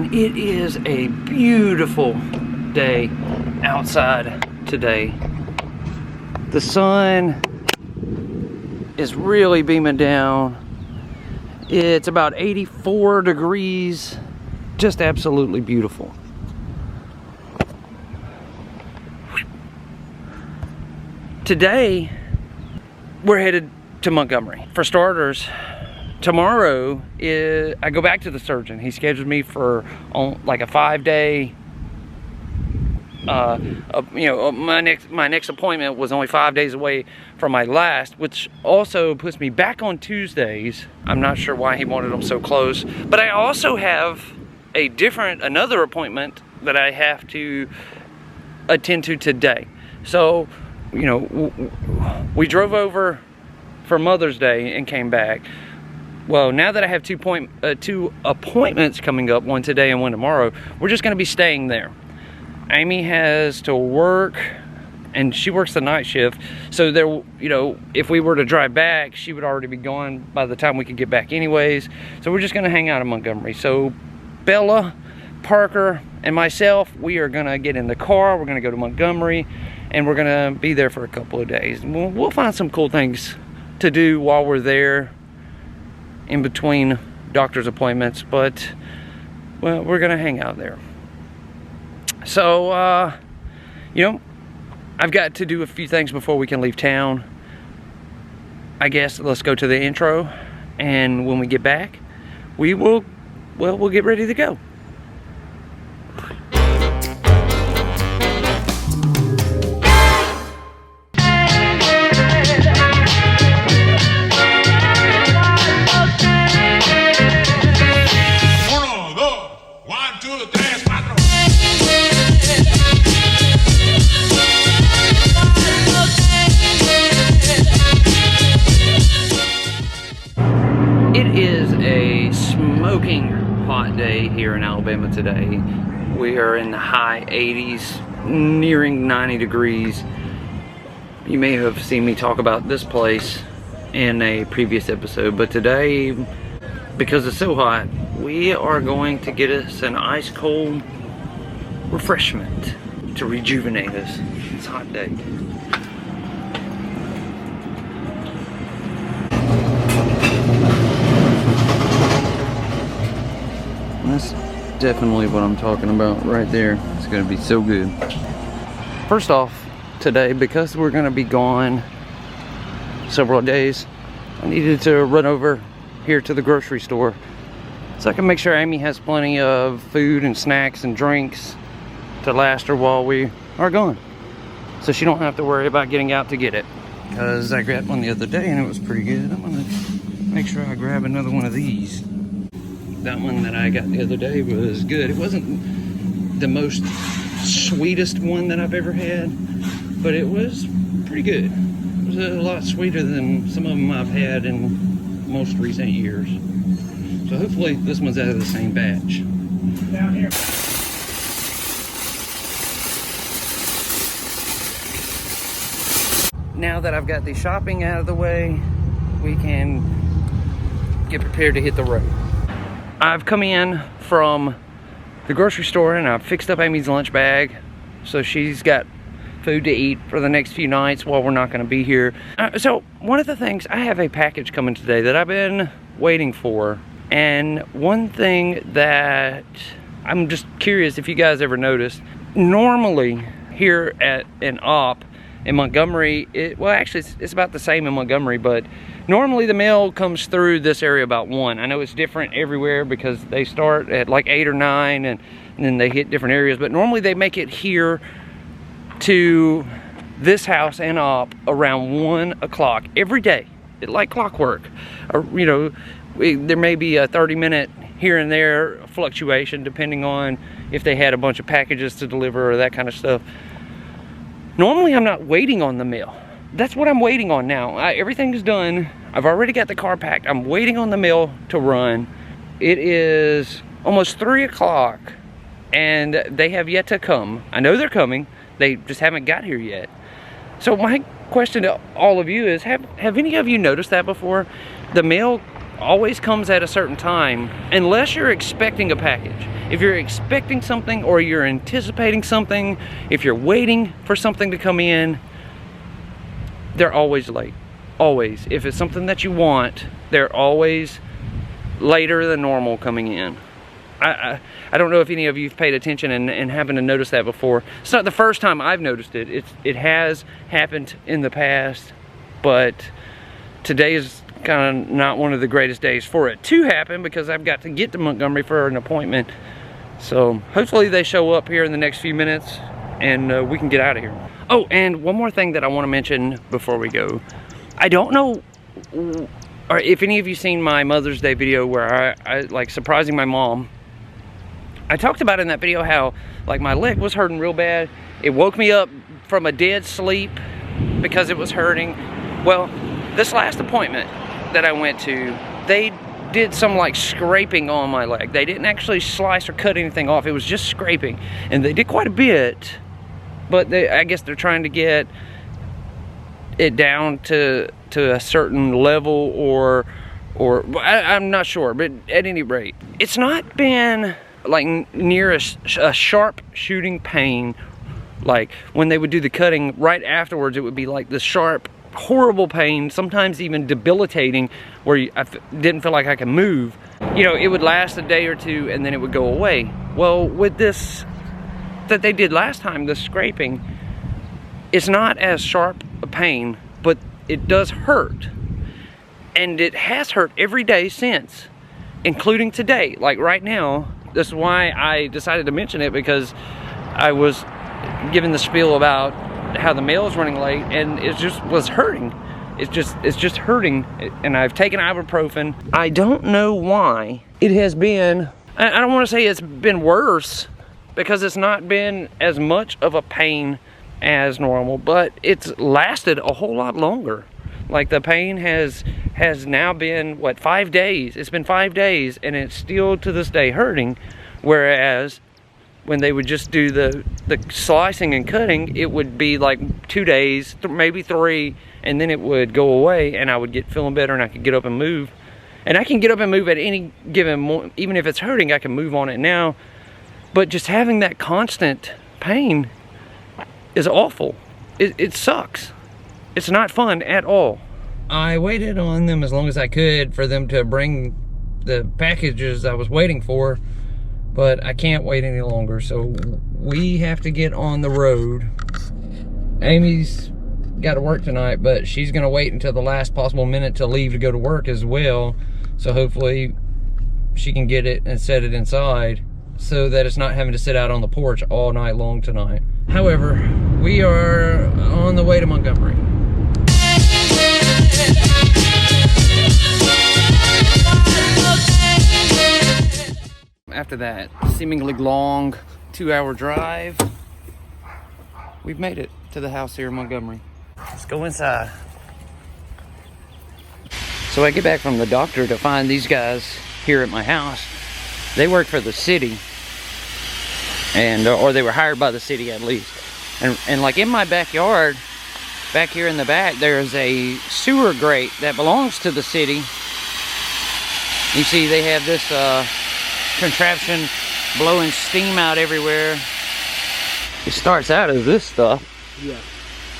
And it is a beautiful day outside today. The sun is really beaming down. It's about 84 degrees, just absolutely beautiful. Today, we're headed to Montgomery. For starters, tomorrow I go back to the surgeon. He scheduled me for like a 5-day. My next appointment was only 5 days away from my last, which also puts me back on Tuesdays. I'm not sure why he wanted them so close, but I also have another appointment that I have to attend to today. So, we drove over for Mother's Day and came back. Well, now that I have two appointments coming up, one today and one tomorrow, we're just going to be staying there. Amy has to work, and she works the night shift. So there, if we were to drive back, she would already be gone by the time we could get back anyways. So we're just going to hang out in Montgomery. So Bella, Parker, and myself, we are going to get in the car. We're going to go to Montgomery, and we're going to be there for a couple of days. We'll find some cool things to do while we're there in between doctor's appointments, but well, we're going to hang out there. So, I've got to do a few things before we can leave town. I guess let's go to the intro, and when we get back, we'll get ready to go. It is a smoking hot day here in Alabama today. We are in the high 80s, nearing 90 degrees. You may have seen me talk about this place in a previous episode, but today, because it's so hot, we are going to get us an ice cold refreshment to rejuvenate us. It's a hot day. That's definitely what I'm talking about right there. It's gonna be so good. First off, today, because we're gonna be gone several days, I needed to run over here to the grocery store so I can make sure Amy has plenty of food and snacks and drinks to last her while we are gone, so she don't have to worry about getting out to get it. Because I grabbed one the other day and it was pretty good. I'm gonna make sure I grab another one of these. That one that I got the other day was good. It wasn't the most sweetest one that I've ever had, but it was pretty good. It was a lot sweeter than some of them I've had in most recent years. So hopefully this one's out of the same batch. Down here. Now that I've got the shopping out of the way, we can get prepared to hit the road. I've come in from the grocery store and I've fixed up Amy's lunch bag, so she's got food to eat for the next few nights while we're not going to be here. So one of the things, I have a package coming today that I've been waiting for, and one thing that I'm just curious if you guys ever noticed, normally here at an op in Montgomery, it's about the same in Montgomery, but normally the mail comes through this area about 1. I know it's different everywhere because they start at like 8 or 9 and then they hit different areas, but normally they make it here to this house and op around 1 o'clock every day, like clockwork. Or, there may be a 30-minute here and there fluctuation depending on if they had a bunch of packages to deliver or that kind of stuff. Normally I'm not waiting on the mail. That's what I'm waiting on now. Everything is done. I've already got the car packed. I'm waiting on the mail to run. It is almost 3 o'clock and they have yet to come. I know they're coming. They just haven't got here yet. So my question to all of you is, have any of you noticed that before? The mail always comes at a certain time, unless you're expecting a package. If you're expecting something or you're anticipating something, if you're waiting for something to come in, they're always late. Always. If it's something that you want, they're always later than normal coming in. I don't know if any of you have paid attention and happen to notice that before. It's not the first time I've noticed it. It has happened in the past, but today is kind of not one of the greatest days for it to happen because I've got to get to Montgomery for an appointment. So hopefully they show up here in the next few minutes and we can get out of here. Oh, and one more thing that I want to mention before we go. I don't know or if any of you seen my Mother's Day video where I like surprising my mom. I talked about in that video how like my leg was hurting real bad. It woke me up from a dead sleep because it was hurting. Well, this last appointment that I went to, they did some like scraping on my leg. They didn't actually slice or cut anything off. It was just scraping. And they did quite a bit, but I guess they're trying to get it down to a certain level or I'm not sure, but at any rate, it's not been like near a sharp shooting pain. Like when they would do the cutting, right afterwards it would be like this sharp, horrible pain, sometimes even debilitating, where I didn't feel like I could move. You know, it would last a day or two and then it would go away. Well, with this that they did last time, the scraping, it's not as sharp a pain, but it does hurt. And it has hurt every day since, including today. Like right now, that's why I decided to mention it, because I was giving the spiel about how the mail is running late and it just was hurting. It's just hurting, and I've taken ibuprofen. I don't know why it has been, I don't want to say it's been worse, because it's not been as much of a pain as normal, but it's lasted a whole lot longer. Like the pain has now been, what, 5 days? It's been 5 days and it's still to this day hurting. Whereas when they would just do the slicing and cutting, it would be like 2 days, maybe 3, and then it would go away and I would get feeling better and I could get up and move. And I can get up and move at any given moment. Even if it's hurting, I can move on it now. But just having that constant pain is awful. It sucks. It's not fun at all. I waited on them as long as I could for them to bring the packages I was waiting for, but I can't wait any longer, so we have to get on the road. Amy's got to work tonight, but she's gonna wait until the last possible minute to leave to go to work as well, so hopefully she can get it and set it inside so that it's not having to sit out on the porch all night long tonight. However, we are on the way to Montgomery. After that seemingly long 2-hour drive, we've made it to the house here in Montgomery. Let's go inside. So I get back from the doctor to find these guys here at my house. They work for the city, and or they were hired by the city at least. And like in my backyard, back here in the back, there's a sewer grate that belongs to the city. You see they have this contraption blowing steam out everywhere. It starts out as this stuff. Yeah.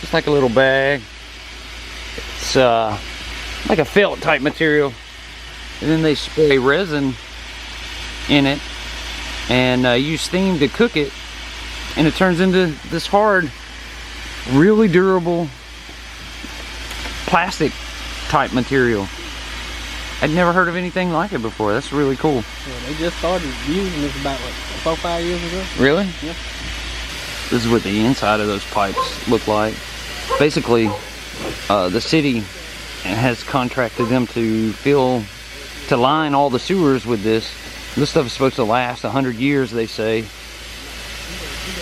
Just like a little bag. It's like a felt type material. And then they spray resin in it and use steam to cook it. And it turns into this hard, really durable plastic type material. I'd never heard of anything like it before. That's really cool. Yeah, they just started using this about, what, 4 or 5 years ago? Really? Yeah. This is what the inside of those pipes look like. Basically, the city has contracted them to line all the sewers with this. This stuff is supposed to last 100 years, they say.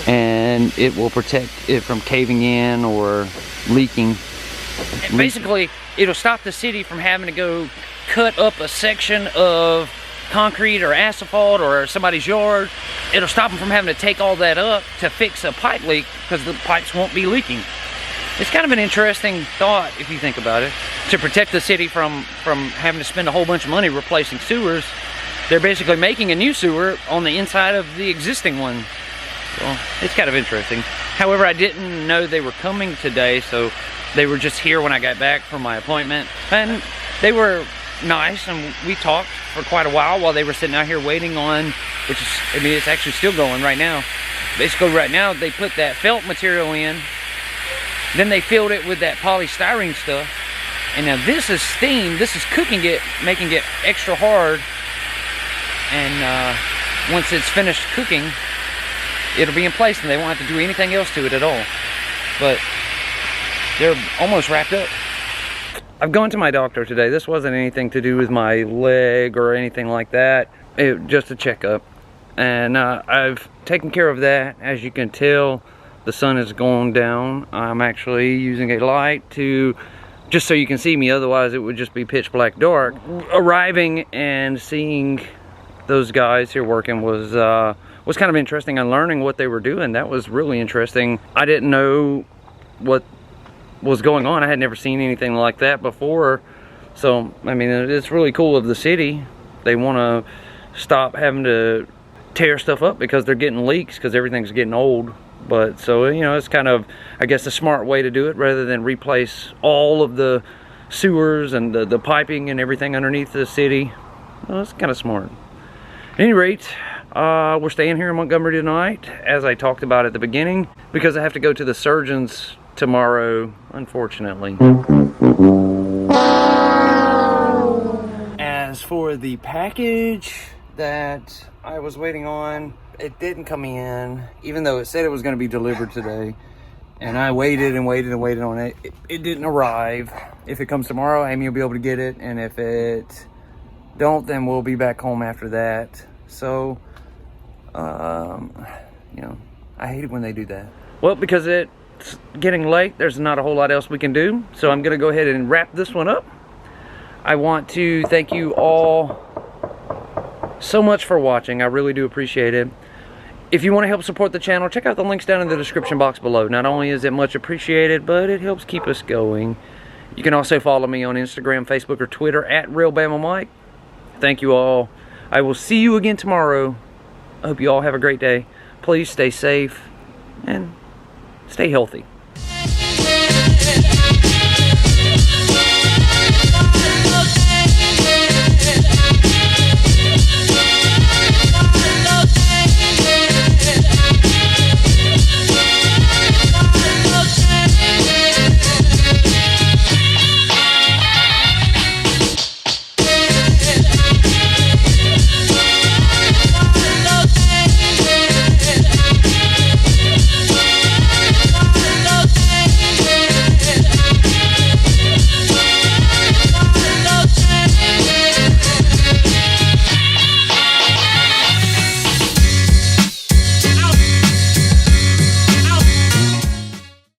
And it will protect it from caving in or leaking. And basically, it'll stop the city from having to go cut up a section of concrete or asphalt or somebody's yard. It'll stop them from having to take all that up to fix a pipe leak, because the pipes won't be leaking. It's kind of an interesting thought if you think about it. To protect the city from having to spend a whole bunch of money replacing sewers, they're basically making a new sewer on the inside of the existing one. So it's kind of interesting. However, I didn't know they were coming today, so they were just here when I got back from my appointment. And they were nice, and we talked for quite a while they were sitting out here waiting on, which is, I mean, it's actually still going right now. Basically right now, they put that felt material in, then they filled it with that polystyrene stuff, and now this is steam, this is cooking it, making it extra hard, and once it's finished cooking, it'll be in place and they won't have to do anything else to it at all. But they're almost wrapped up. I've gone to my doctor today. This wasn't anything to do with my leg or anything like that. Just a checkup. And I've taken care of that. As you can tell, the sun is going down. I'm actually using a light to, just so you can see me, otherwise it would just be pitch black dark. Arriving and seeing those guys here working was kind of interesting, and learning what they were doing, that was really interesting. I didn't know what was going on. I had never seen anything like that before. So, I mean, it's really cool of the city. They want to stop having to tear stuff up because they're getting leaks because everything's getting old. But so, you know, it's kind of, I guess, a smart way to do it rather than replace all of the sewers and the piping and everything underneath the city. Well, it's kind of smart. At any rate, we're staying here in Montgomery tonight, as I talked about at the beginning, because I have to go to the surgeon's tomorrow, unfortunately. As for the package that I was waiting on, it didn't come in, even though it said it was going to be delivered today. And I waited and waited and waited on it. It didn't arrive. If it comes tomorrow, Amy will be able to get it, and if it don't, then we'll be back home after that. So, you know, I hate it when they do that. Well, because it's getting late, there's not a whole lot else we can do, so I'm gonna go ahead and wrap this one up. I want to thank you all so much for watching. I really do appreciate it. If you want to help support the channel, check out the links down in the description box below. Not only is it much appreciated, but it helps keep us going. You can also follow me on Instagram, Facebook, or Twitter at RealBamaMike. Thank you all. I will see you again tomorrow. I hope you all have a great day. Please stay safe and stay healthy.